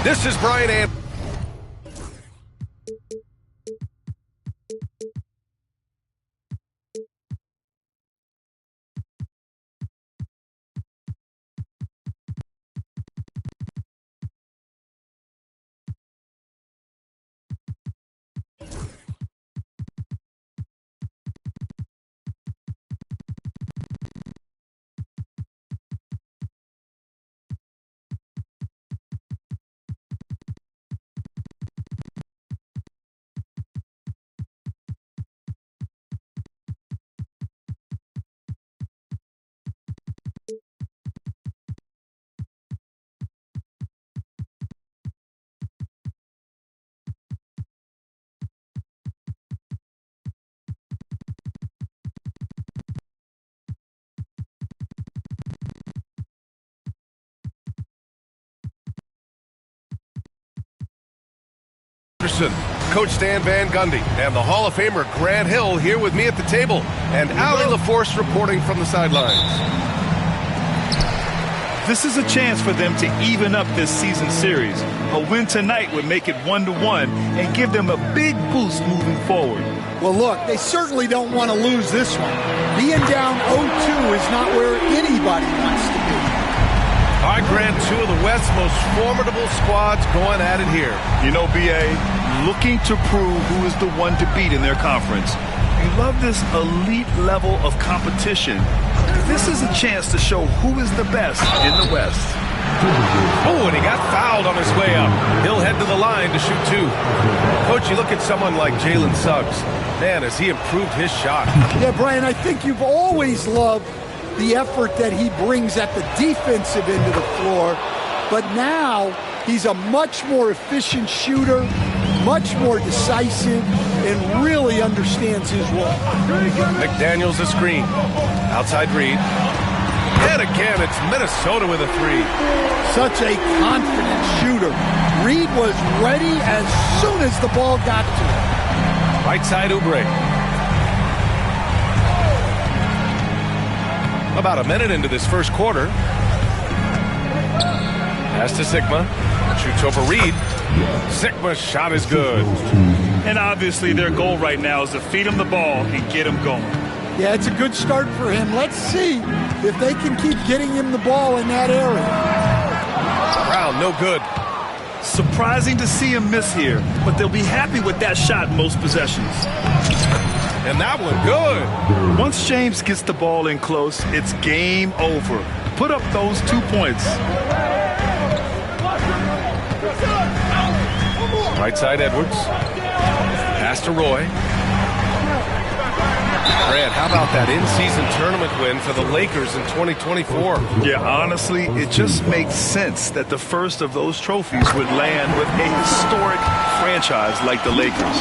This is Brian Anderson. Coach Stan Van Gundy, and the Hall of Famer Grant Hill here with me at the table, and Allie LaForce reporting from the sidelines. This is a chance for them to even up this season series. A win tonight would make it 1-1 and give them a big boost moving forward. Well, look, they certainly don't want to lose this one. Being down 0-2 is not where anybody wants to be. All right, Grant, two of the West's most formidable squads going at it here. You know, B.A., looking to prove who is the one to beat in their conference. You love this elite level of competition. This is a chance to show who is the best in the West. Oh, and he got fouled on his way up. He'll head to the line to shoot two. Coach, you look at someone like Jalen Suggs. Man, has he improved his shot. Yeah, Brian, I think you've always loved the effort that he brings at the defensive end of the floor. But now he's a much more efficient shooter, much more decisive, and really understands his role. McDaniels a screen. Outside Reed. And again, it's Minnesota with a three. Such a confident shooter. Reed was ready as soon as the ball got to him. Right side Oubre. About a minute into this first quarter. Pass to Sigma. Shoots over Reed. Sigma's shot is good. And obviously their goal right now is to feed him the ball and get him going. Yeah, it's a good start for him. Let's see if they can keep getting him the ball in that area. Brown, no good. Surprising to see him miss here, but they'll be happy with that shot in most possessions. And that one good. Once James gets the ball in close, it's game over. Put up those 2 points. Right side Edwards. Pass to Roy. Grant, how about that in-season tournament win for the Lakers in 2024? Yeah, honestly, it just makes sense that the first of those trophies would land with a historic franchise like the Lakers.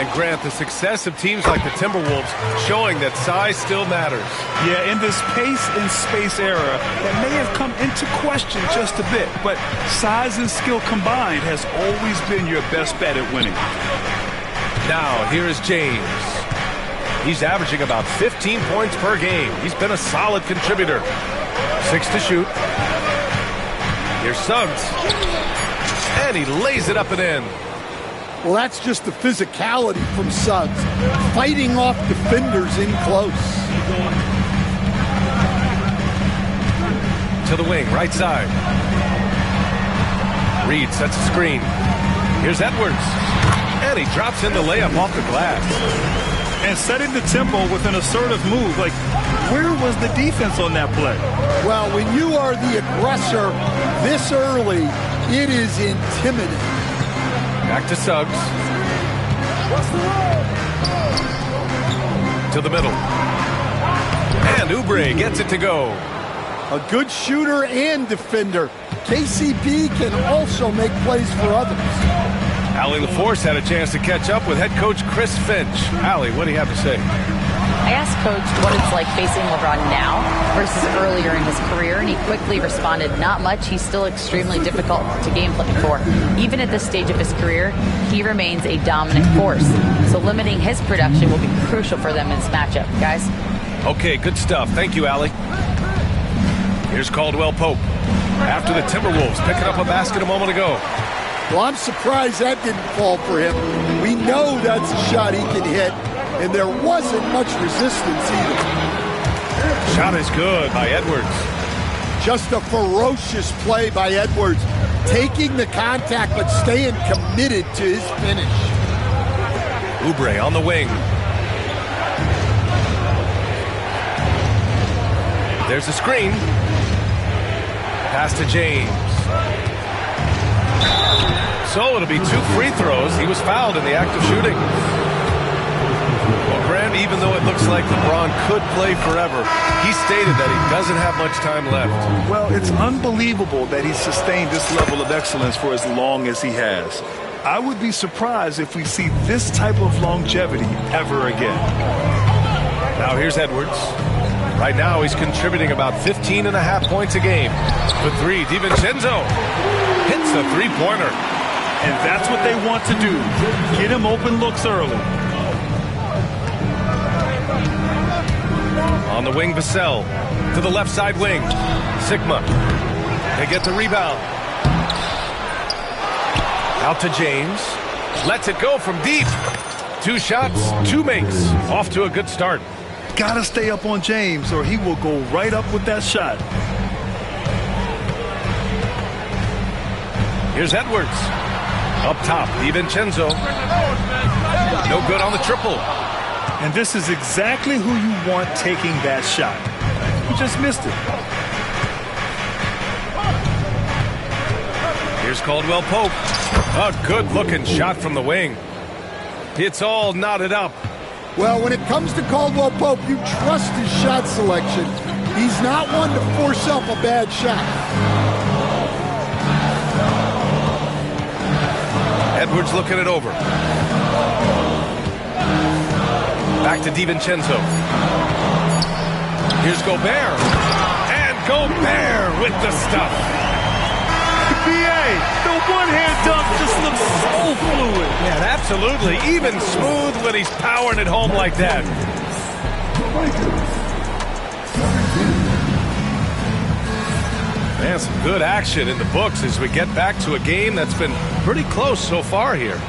And Grant, the success of teams like the Timberwolves showing that size still matters. Yeah, in this pace and space era, that may have come into question just a bit, but size and skill combined has always been your best bet at winning. Now, here is James. He's averaging about 15 points per game. He's been a solid contributor. 6 to shoot. Here's Suggs. And he lays it up and in. Well, that's just the physicality from Suggs, fighting off defenders in close. To the wing, right side. Reed sets a screen. Here's Edwards. And he drops in the layup off the glass. And setting the tempo with an assertive move. Like, where was the defense on that play? Well, when you are the aggressor this early, it is intimidating. Back to Suggs. To the middle. And Oubre gets it to go. A good shooter and defender. KCP can also make plays for others. Allie LaForce had a chance to catch up with head coach Chris Finch. Allie, what do you have to say? I asked Coach what it's like facing LeBron now versus earlier in his career, and he quickly responded, not much. He's still extremely difficult to game plan for. Even at this stage of his career, he remains a dominant force. So limiting his production will be crucial for them in this matchup. Guys? Okay, good stuff. Thank you, Allie. Here's Caldwell Pope. After the Timberwolves picking up a basket a moment ago. Well, I'm surprised that didn't fall for him. We know that's a shot he can hit, and there wasn't much resistance either. Shot is good by Edwards. Just a ferocious play by Edwards, taking the contact but staying committed to his finish. Oubre on the wing. There's a screen. Pass to James. So it'll be 2 free throws. He was fouled in the act of shooting. Well, Grant, even though it looks like LeBron could play forever, he stated that he doesn't have much time left. Well, it's unbelievable that he's sustained this level of excellence for as long as he has. I would be surprised if we see this type of longevity ever again. Now here's Edwards. Right now he's contributing about 15.5 points a game. For 3, DiVincenzo hits the three-pointer. And that's what they want to do. Get him open looks early. On the wing, Vassell. To the left side wing. Sigma. They get the rebound. Out to James. Lets it go from deep. 2 shots, 2 makes. Off to a good start. Gotta stay up on James or he will go right up with that shot. Here's Edwards. Up top, DiVincenzo. No good on the triple. And this is exactly who you want taking that shot. You just missed it. Here's Caldwell Pope. A good-looking shot from the wing. It's all knotted up. Well, when it comes to Caldwell Pope, you trust his shot selection. He's not one to force up a bad shot. Edwards looking it over. Back to DiVincenzo. Here's Gobert. And Gobert with the stuff. BA, the one-hand dunk just looks so fluid. Yeah, absolutely. Even smooth when he's powering it home like that. Man, some good action in the books as we get back to a game that's been pretty close so far here.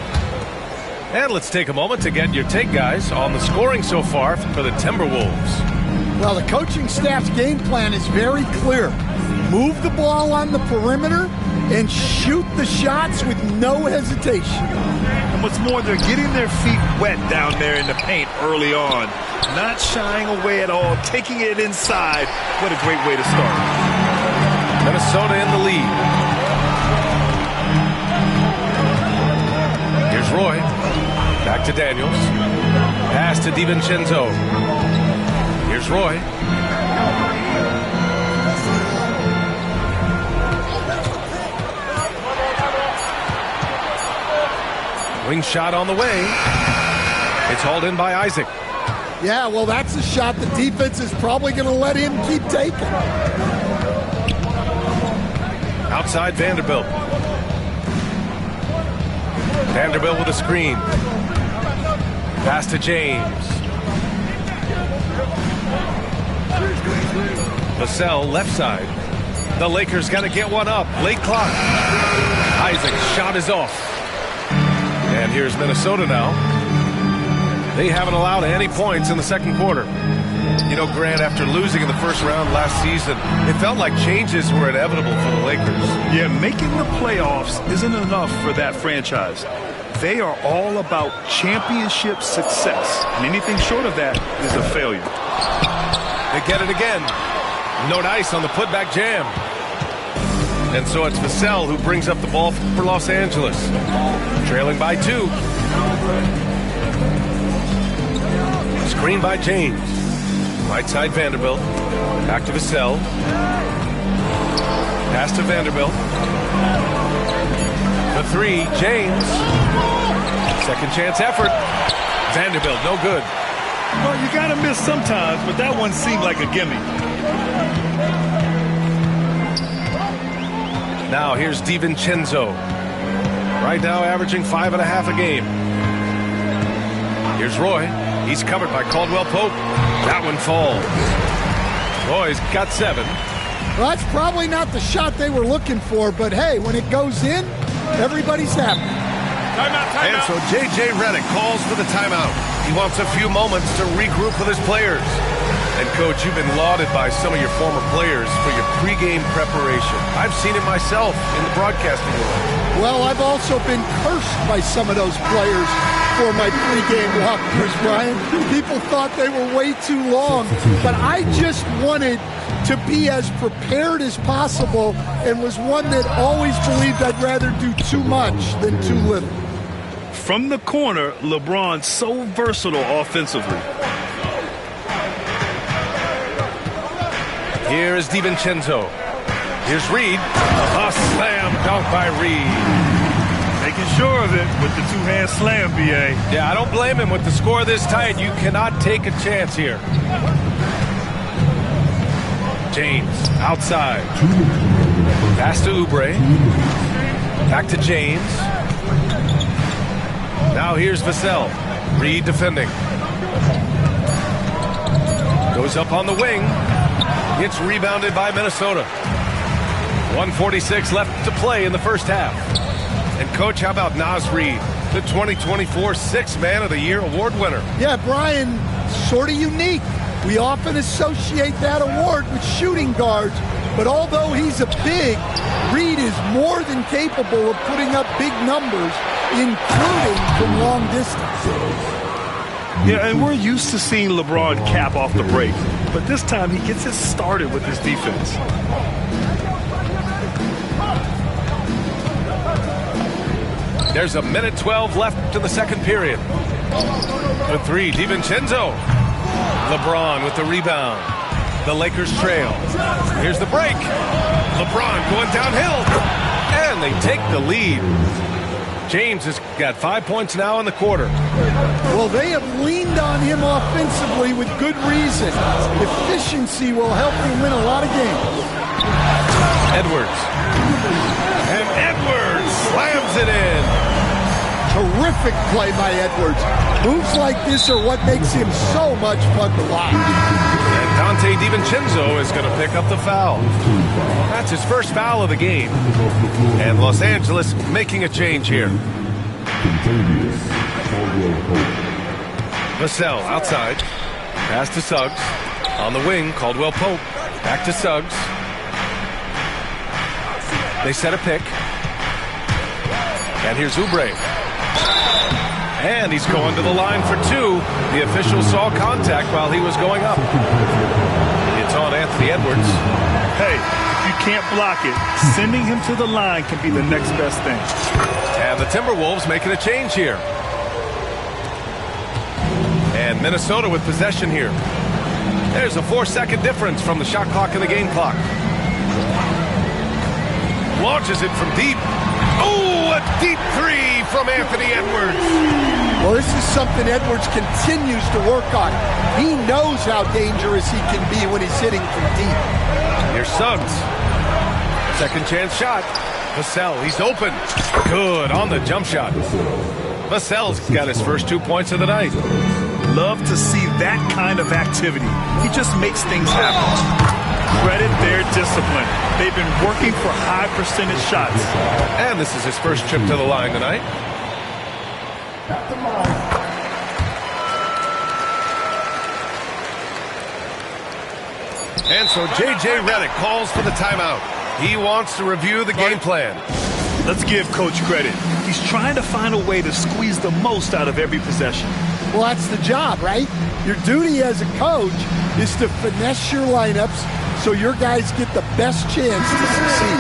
And let's take a moment to get your take, guys, on the scoring so far for the Timberwolves. Well, the coaching staff's game plan is very clear. Move the ball on the perimeter and shoot the shots with no hesitation. And what's more, they're getting their feet wet down there in the paint early on. Not shying away at all, taking it inside. What a great way to start. Minnesota in the lead. Here's Roy. Back to Daniels. Pass to DiVincenzo. Here's Roy. Wing shot on the way. It's hauled in by Isaac. Yeah, well, that's a shot the defense is probably going to let him keep taking. Outside Vanderbilt. Vanderbilt with a screen. Pass to James. Vassell left side. The Lakers got to get one up. Late clock. Isaac's shot is off. And here's Minnesota now. They haven't allowed any points in the second quarter. You know, Grant, after losing in the first round last season, it felt like changes were inevitable for the Lakers. Yeah, making the playoffs isn't enough for that franchise. They are all about championship success, and anything short of that is a failure. They get it again. No dice on the putback jam. And so it's Vassell who brings up the ball for Los Angeles. Trailing by 2. Screen by James. Right side Vanderbilt. Back to Vassell. Pass to Vanderbilt. The 3, James. Second chance effort. Vanderbilt, no good. Well, you got to miss sometimes, but that one seemed like a gimme. Now here's DiVincenzo. Right now averaging 5.5 a game. Here's Roy. He's covered by Caldwell Pope. That one falls. Roy's got 7. Well, that's probably not the shot they were looking for, but hey, when it goes in, everybody's happy. Timeout. And so J.J. Redick calls for the timeout. He wants a few moments to regroup with his players. And, Coach, you've been lauded by some of your former players for your pregame preparation. I've seen it myself in the broadcasting world. Well, I've also been cursed by some of those players for my pregame walkthroughs, Brian. People thought they were way too long, but I just wanted to be as prepared as possible and was one that always believed I'd rather do too much than too little. From the corner, LeBron's so versatile offensively. Here is DiVincenzo. Here's Reed. A slam dunk by Reed. Making sure of it with the two-hand slam, B.A. Yeah, I don't blame him with the score this tight. You cannot take a chance here. James outside. Pass to Oubre. Back to James. Now here's Vassell. Reed defending. Goes up on the wing. Gets rebounded by Minnesota. 1:46 left to play in the first half. And, Coach, how about Naz Reid, the 2024 Sixth Man of the Year award winner? Yeah, Brian, sort of unique. We often associate that award with shooting guards, but although he's a big, Reid is more than capable of putting up big numbers, including from long distance. Yeah, and we're used to seeing LeBron cap off the break, but this time he gets it started with his defense. There's a minute 12 left in the second period. The 3, DiVincenzo. LeBron with the rebound. The Lakers trail. Here's the break. LeBron going downhill. And they take the lead. James has got 5 points now in the quarter. Well, they have leaned on him offensively with good reason. Efficiency will help him win a lot of games. Edwards. And Edwards slams it in. Terrific play by Edwards. Moves like this are what makes him so much fun to watch. And Dante DiVincenzo is going to pick up the foul. That's his first foul of the game. And Los Angeles making a change here. Vassell outside. Pass to Suggs. On the wing, Caldwell Pope. Back to Suggs. They set a pick. And here's Oubre. And he's going to the line for 2. The official saw contact while he was going up. It's on Anthony Edwards. Hey, if you can't block it, sending him to the line can be the next best thing. And the Timberwolves making a change here. And Minnesota with possession here. There's a 4-second difference from the shot clock and the game clock. Launches it from deep. Oh, a deep 3 from Anthony Edwards. Well, this is something Edwards continues to work on. He knows how dangerous he can be when he's hitting from deep. Here's Suggs. Second chance shot. Vassell, he's open. Good on the jump shot. Vassell's got his first 2 points of the night. Love to see that kind of activity. He just makes things happen. Credit their discipline. They've been working for high percentage shots. And this is his first trip to the line tonight. And so J.J. Redick calls for the timeout. He wants to review the game plan. Let's give Coach credit. He's trying to find a way to squeeze the most out of every possession. Well, that's the job, right? Your duty as a coach is to finesse your lineups so your guys get the best chance to succeed.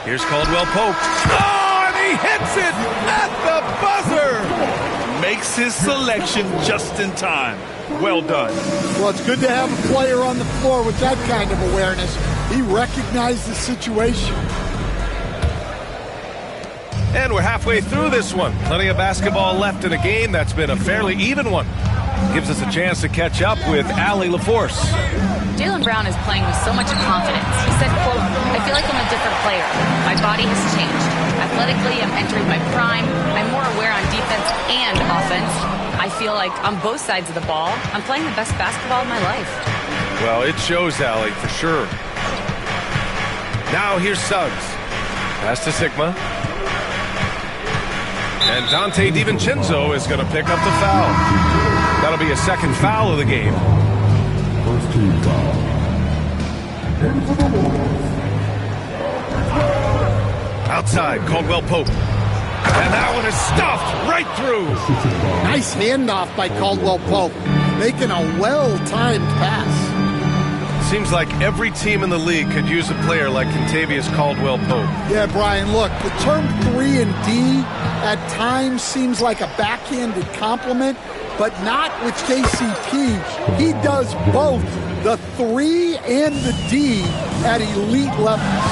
Here's Caldwell Pope. Oh, and he hits it at the buzzer! Makes his selection just in time. Well done. Well, it's good to have a player on the floor with that kind of awareness. He recognized the situation. And we're halfway through this one. Plenty of basketball left in a game that's been a fairly even one. Gives us a chance to catch up with Allie LaForce. Jaylen Brown is playing with so much confidence. He said, quote, "I feel like I'm a different player. My body has changed. Athletically, I'm entering my prime. I'm more aware on defense and offense. I feel like on both sides of the ball, I'm playing the best basketball of my life." Well, it shows, Allie, for sure. Now here's Suggs. Pass to Sigma. And Dante DiVincenzo is going to pick up the foul. That'll be a second foul of the game. First team foul. Outside, Caldwell Pope. And that one is stuffed right through. Nice handoff by Caldwell Pope, making a well-timed pass. Seems like every team in the league could use a player like Kentavious Caldwell Pope. Yeah, Brian, look, the term 3 and D at times seems like a backhanded compliment, but not with KCP. He does both the 3 and the D at elite levels.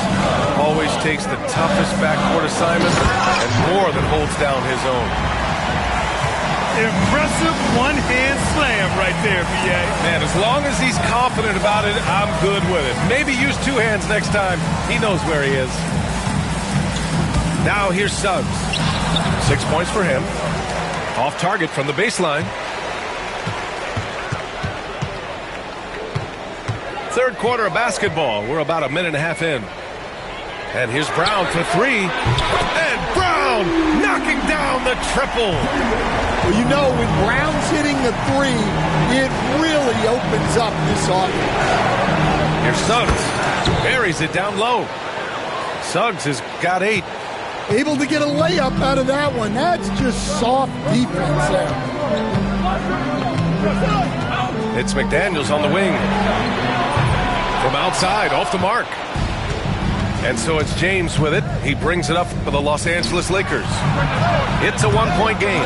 Always takes the toughest backcourt assignment and more than holds down his own. Impressive one-hand slam right there, B.A. Man, as long as he's confident about it, I'm good with it. Maybe use two hands next time. He knows where he is. Now here's Suggs. 6 points for him. Off target from the baseline. Third quarter of basketball. We're about a minute and a half in. And here's Brown for three. And Brown knocking down the triple. Well, you know, when Brown's hitting the 3, it really opens up this offense. Here's Suggs. Buries it down low. Suggs has got 8. Able to get a layup out of that one. That's just soft defense there. It's McDaniels on the wing. From outside, off the mark. And so it's James with it. He brings it up for the Los Angeles Lakers. It's a 1-point game.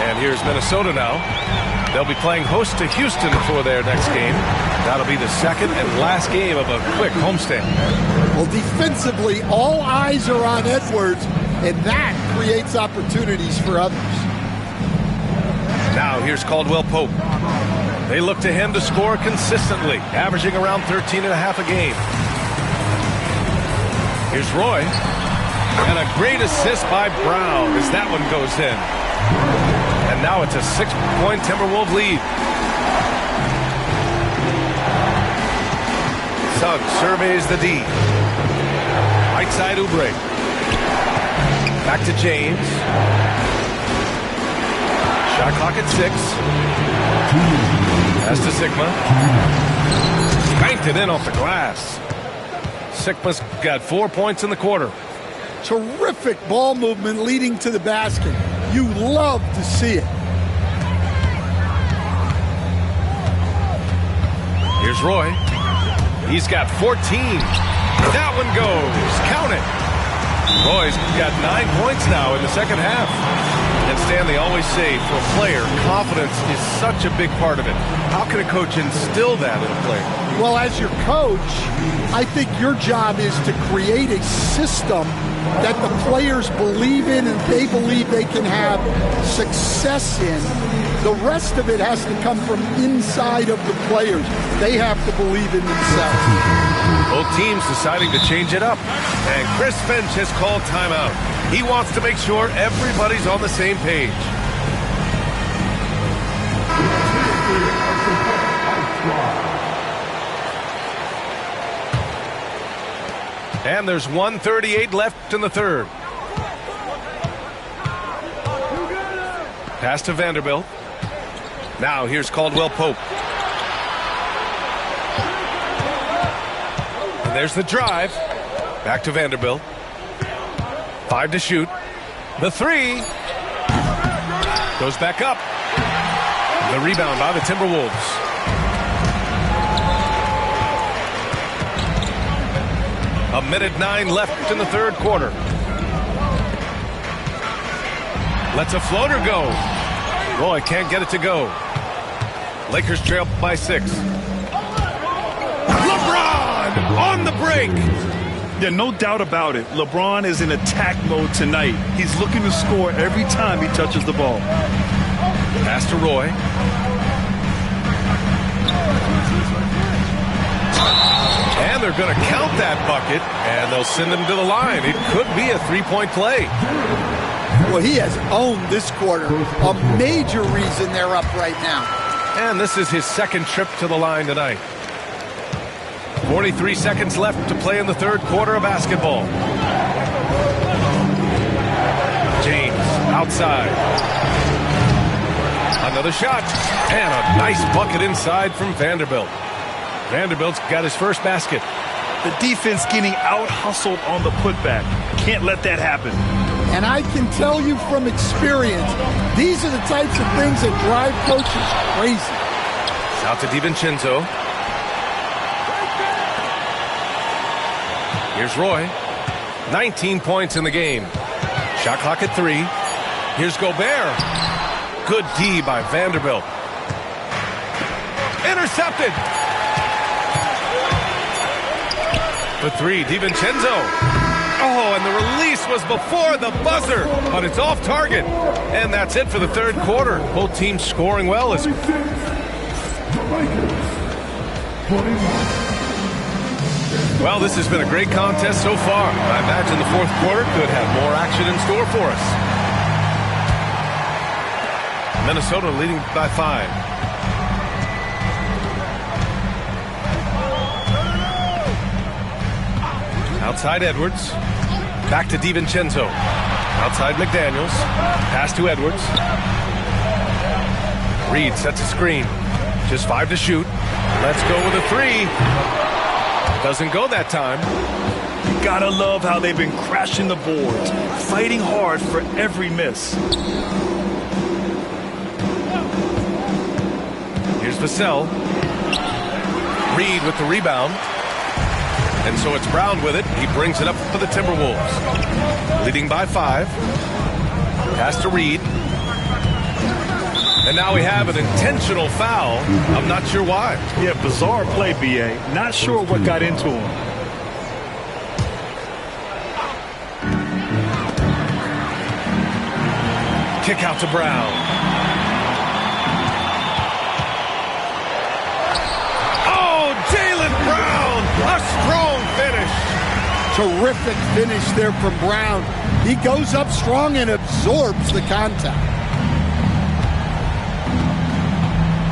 And here's Minnesota now. They'll be playing host to Houston for their next game. That'll be the second and last game of a quick homestand. Well, defensively, all eyes are on Edwards, and that creates opportunities for others. Now here's Caldwell Pope. They look to him to score consistently, averaging around 13.5 a game. Here's Roy. And a great assist by Brown as that one goes in. And now it's a 6-point Timberwolves lead. Suggs surveys the D. Right side Oubre. Back to James. Shot clock at 6. Pass to Sigma. Banked it in off the glass. Sigma's got 4 points in the quarter. Terrific ball movement leading to the basket. You love to see it. Here's Roy. He's got 14. That one goes. Count it. Roy's got 9 points now in the second half. And Stan, they always say for a player, confidence is such a big part of it. How can a coach instill that in a player? Well, as your coach, I think your job is to create a system that the players believe in and they believe they can have success in. The rest of it has to come from inside of the players. They have to believe in themselves. Both teams deciding to change it up. And Chris Finch has called timeout. He wants to make sure everybody's on the same page. And there's 1:38 left in the third. Pass to Vanderbilt. Now here's Caldwell Pope. And there's the drive. Back to Vanderbilt. 5 to shoot. The three. Goes back up. The rebound by the Timberwolves. A minute 9 left in the third quarter. Lets a floater go. Roy can't get it to go. Lakers trail by 6. LeBron on the break. Yeah, no doubt about it. LeBron is in attack mode tonight. He's looking to score every time he touches the ball. Pass to Roy. And they're going to count that bucket, and they'll send him to the line. It could be a three-point play. Well, he has owned this quarter. A major reason they're up right now. And this is his second trip to the line tonight. 43 seconds left to play in the third quarter of basketball. James outside. Another shot. And a nice bucket inside from Vanderbilt. Vanderbilt's got his first basket. The defense getting out-hustled on the putback. Can't let that happen. And I can tell you from experience, these are the types of things that drive coaches crazy. Out to DiVincenzo. Here's Roy. 19 points in the game. Shot clock at 3. Here's Gobert. Good D by Vanderbilt. Intercepted. For 3, DiVincenzo. Oh, and the release was before the buzzer, but it's off target. And that's it for the third quarter. Both teams scoring well. Well, this has been a great contest so far. I imagine the fourth quarter could have more action in store for us. Minnesota leading by 5. Outside Edwards. Back to DiVincenzo. Outside McDaniels. Pass to Edwards. Reed sets a screen. Just 5 to shoot. Let's go with a 3. Doesn't go that time. You gotta love how they've been crashing the boards, fighting hard for every miss. Here's Vassell. Reed with the rebound. And so it's Brown with it. He brings it up for the Timberwolves. Leading by 5. Pass to Reed. And now we have an intentional foul. I'm not sure why. Yeah, bizarre play, B.A. Not sure what got into him. Kick out to Brown. Oh, Jaylen Brown! A strong finish. Terrific finish there from Brown. He goes up strong and absorbs the contact.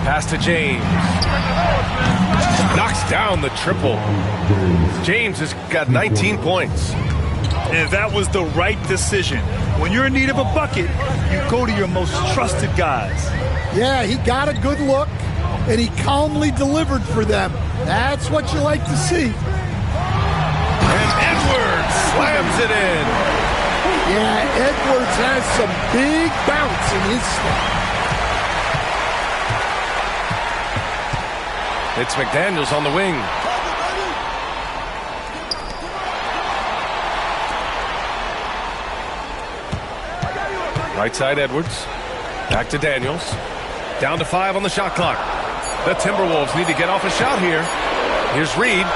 Pass to James. Knocks down the triple. James has got 19 points. And that was the right decision. When you're in need of a bucket, you go to your most trusted guys. Yeah, he got a good look, and he calmly delivered for them. That's what you like to see. And Edwards slams it in. Yeah, Edwards has some big bounce in his step. It's McDaniels on the wing. Right side Edwards. Back to Daniels. Down to 5 on the shot clock. The Timberwolves need to get off a shot here. Here's Reed.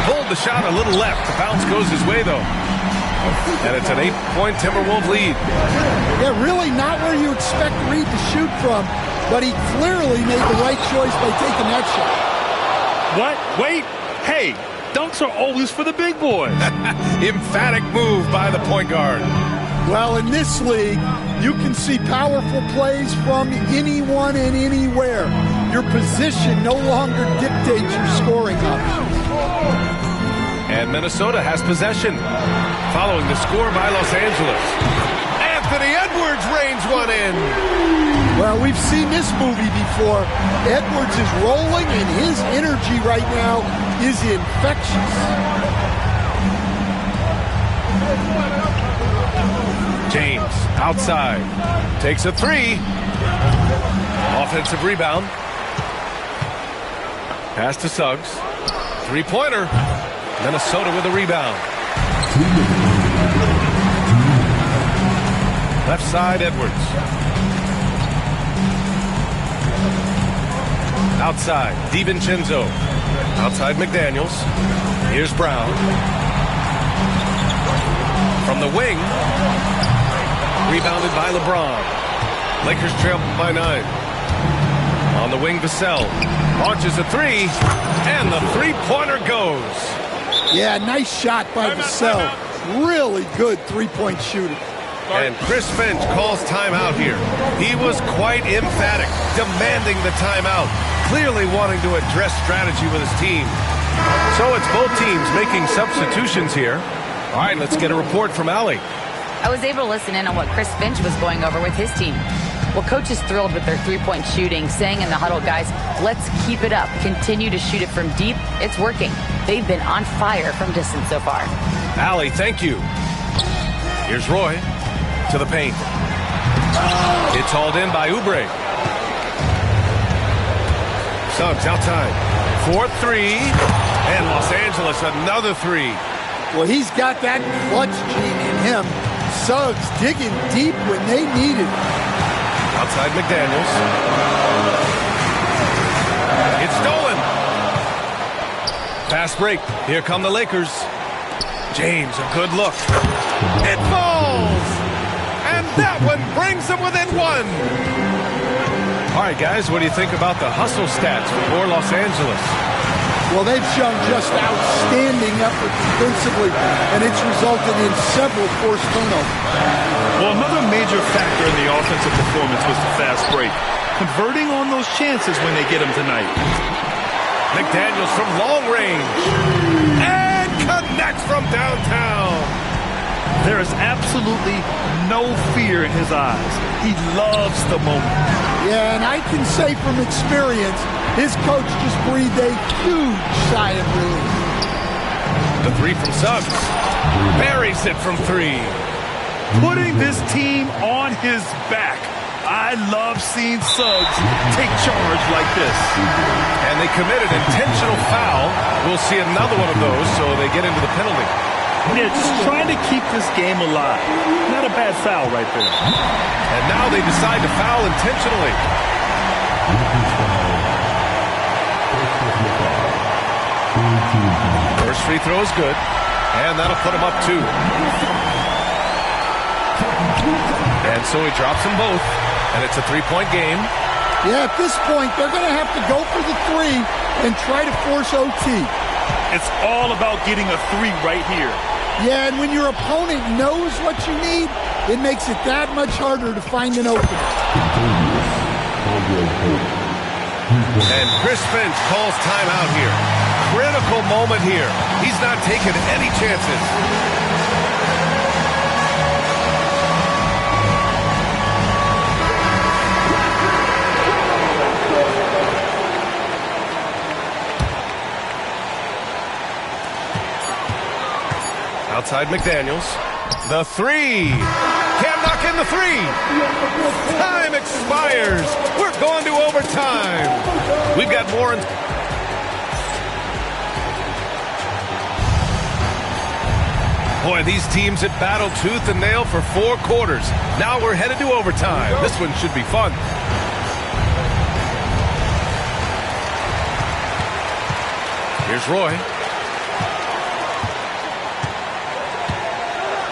Pulled the shot a little left. The bounce goes his way, though. And it's an 8-point Timberwolves lead. Yeah, really not where you expect Reed to shoot from, but he clearly made the right choice by taking that shot. What? Wait. Hey, dunks are always for the big boys. Emphatic move by the point guard. Well, in this league, you can see powerful plays from anyone and anywhere. Your position no longer dictates your scoring options. And Minnesota has possession following the score by Los Angeles. And Anthony Edwards reigns one in. Well, we've seen this movie before. Edwards is rolling, and his energy right now is infectious. James, outside, takes a three. Offensive rebound. Pass to Suggs. Three-pointer. Minnesota with a rebound. Left side, Edwards. Outside, DiVincenzo. Outside, McDaniels. Here's Brown. From the wing. Rebounded by LeBron. Lakers trail by 9. On the wing, Vassell. Launches a three. And the three-pointer goes. Yeah, nice shot by Vassell. Really good three-point shooter. And Chris Finch calls timeout here. He was quite emphatic, demanding the timeout, clearly wanting to address strategy with his team. So it's both teams making substitutions here. All right, let's get a report from Allie. I was able to listen in on what Chris Finch was going over with his team. Well, coach is thrilled with their three-point shooting, saying in the huddle, guys, let's keep it up. Continue to shoot it from deep. It's working. They've been on fire from distance so far. Allie, thank you. Here's Roy to the paint. It's hauled in by Oubre. Suggs outside. 4-3. And Los Angeles another three. Well, he's got that clutch gene in him. Suggs digging deep when they need it. Outside McDaniels. It's stolen. Fast break. Here come the Lakers. James, a good look. It falls! And that one brings them within one. All right, guys, what do you think about the hustle stats for Los Angeles? Well, they've shown just outstanding effort defensively, and it's resulted in several forced turnovers. Well, another major factor in the offensive performance was the fast break. Converting on those chances when they get them tonight. McDaniels from long range. And connects from downtown. There is absolutely no fear in his eyes. He loves the moment. Yeah, and I can say from experience, his coach just breathed a huge sigh of relief. The three from Suggs. Buries it from three. Putting this team on his back. I love seeing Suggs take charge like this. And they committed intentional foul. We'll see another one of those, so they get into the penalty. Yeah, just trying to keep this game alive. Not a bad foul right there. And now they decide to foul intentionally. First free throw is good. And that'll put him up 2. And so he drops them both. And it's a three-point game. Yeah, at this point, they're going to have to go for the three and try to force OT. It's all about getting a three right here. Yeah, and when your opponent knows what you need, it makes it that much harder to find an opening. And Chris Finch calls timeout here. Critical moment here. He's not taking any chances. Outside McDaniels. The three. Can't knock in the three. Time expires. We're going to overtime. We've got more. Boy, these teams have battled tooth and nail for 4 quarters. Now we're headed to overtime. This one should be fun. Here's Roy.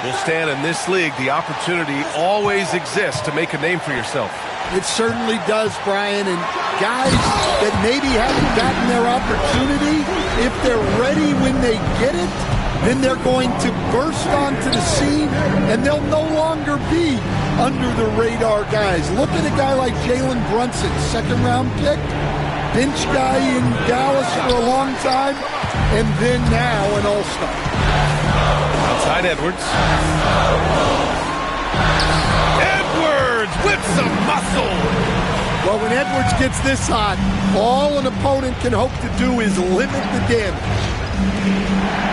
We'll stand in this league. The opportunity always exists to make a name for yourself. It certainly does, Brian. And guys that maybe haven't gotten their opportunity, if they're ready when they get it, then they're going to burst onto the scene, and they'll no longer be under the radar guys. Look at a guy like Jalen Brunson, second-round pick, bench guy in Dallas for a long time, and then now an all-star. Outside Edwards. Edwards with some muscle. Well, when Edwards gets this hot, all an opponent can hope to do is limit the damage.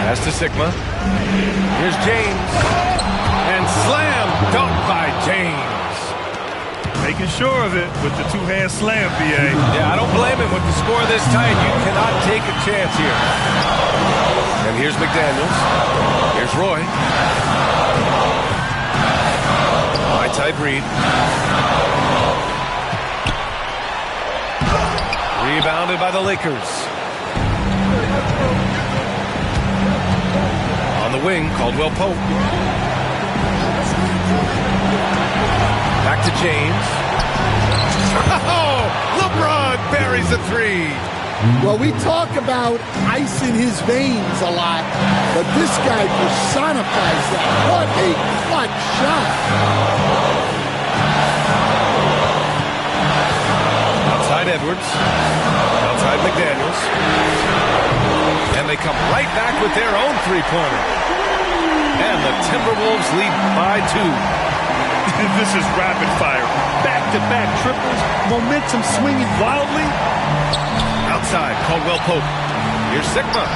Pass to Sigma. Here's James. And slam dunk by James. Making sure of it with the two-hand slam, B.A. Yeah, I don't blame him with the score this tight. You cannot take a chance here. And here's McDaniels. Here's Roy. High Ty Breed. Rebounded by the Lakers. On the wing, Caldwell Pope. Back to James. Oh, LeBron buries a three. Well, we talk about ice in his veins a lot, but this guy personifies that. What a clutch shot. Outside Edwards. Outside McDaniels. And they come right back with their own three-pointer. And the Timberwolves lead by 2. This is rapid fire. Back-to-back triples. Momentum swinging wildly. Outside, Caldwell Pope. Here's Sigma.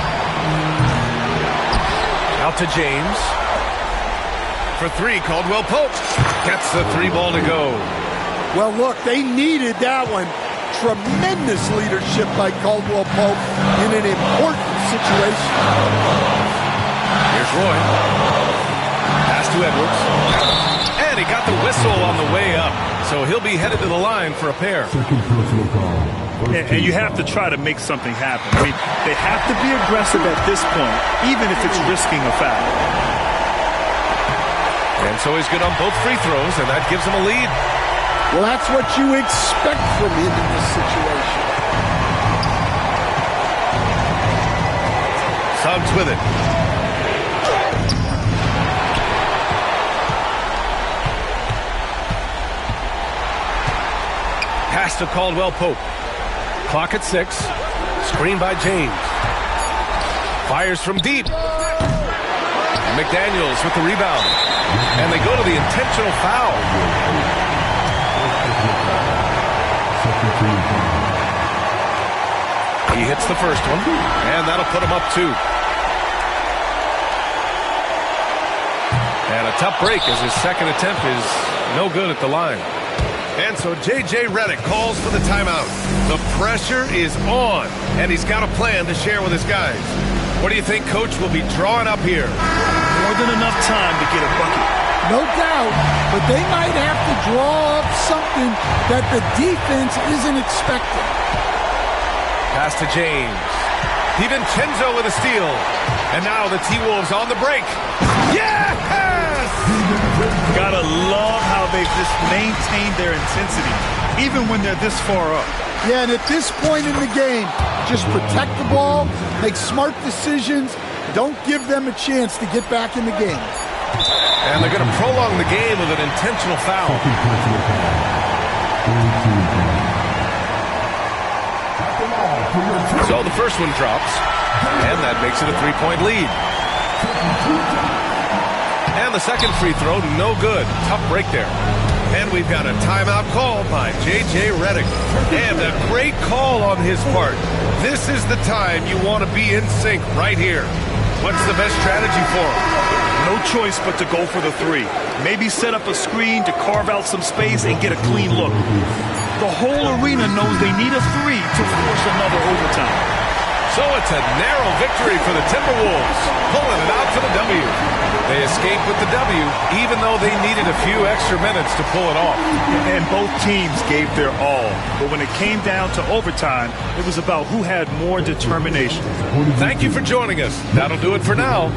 Out to James. For three, Caldwell Pope. Gets the three ball to go. Well, look, they needed that one. Tremendous leadership by Caldwell Pope in an important situation. Here's Roy. Pass to Edwards. And he got the whistle on the way up. So he'll be headed to the line for a pair. Second personal foul. And you have to try to make something happen. I mean, they have to be aggressive at this point, even if it's risking a foul. And so he's good on both free throws, and that gives him a lead. Well, that's what you expect from him in this situation. Suggs with it. Pass to Caldwell Pope. Clock at 6. Screen by James. Fires from deep. McDaniels with the rebound. And they go to the intentional foul. He hits the first one, and that'll put him up 2. And a tough break as his second attempt is no good at the line. And so J.J. Redick calls for the timeout. The pressure is on, and he's got a plan to share with his guys. What do you think Coach will be drawing up here? More than enough time to get a bucket. No doubt, but they might have to draw up something that the defense isn't expecting. Pass to James. DiVincenzo with a steal. And now the T-Wolves on the break. Yes! Gotta love how they've just maintained their intensity, even when they're this far up. Yeah, and at this point in the game, just protect the ball, make smart decisions, don't give them a chance to get back in the game. And they're going to prolong the game with an intentional foul. So the first one drops, and that makes it a 3-point lead. And the second free throw, no good. Tough break there. And we've got a timeout call by J.J. Redick. And a great call on his part. This is the time you want to be in sync right here. What's the best strategy for him? No choice but to go for the 3. Maybe set up a screen to carve out some space and get a clean look. The whole arena knows they need a 3 to force another overtime. So it's a narrow victory for the Timberwolves, pulling it out for the W. They escaped with the W, even though they needed a few extra minutes to pull it off. And both teams gave their all. But when it came down to overtime, it was about who had more determination. Thank you for joining us. That'll do it for now.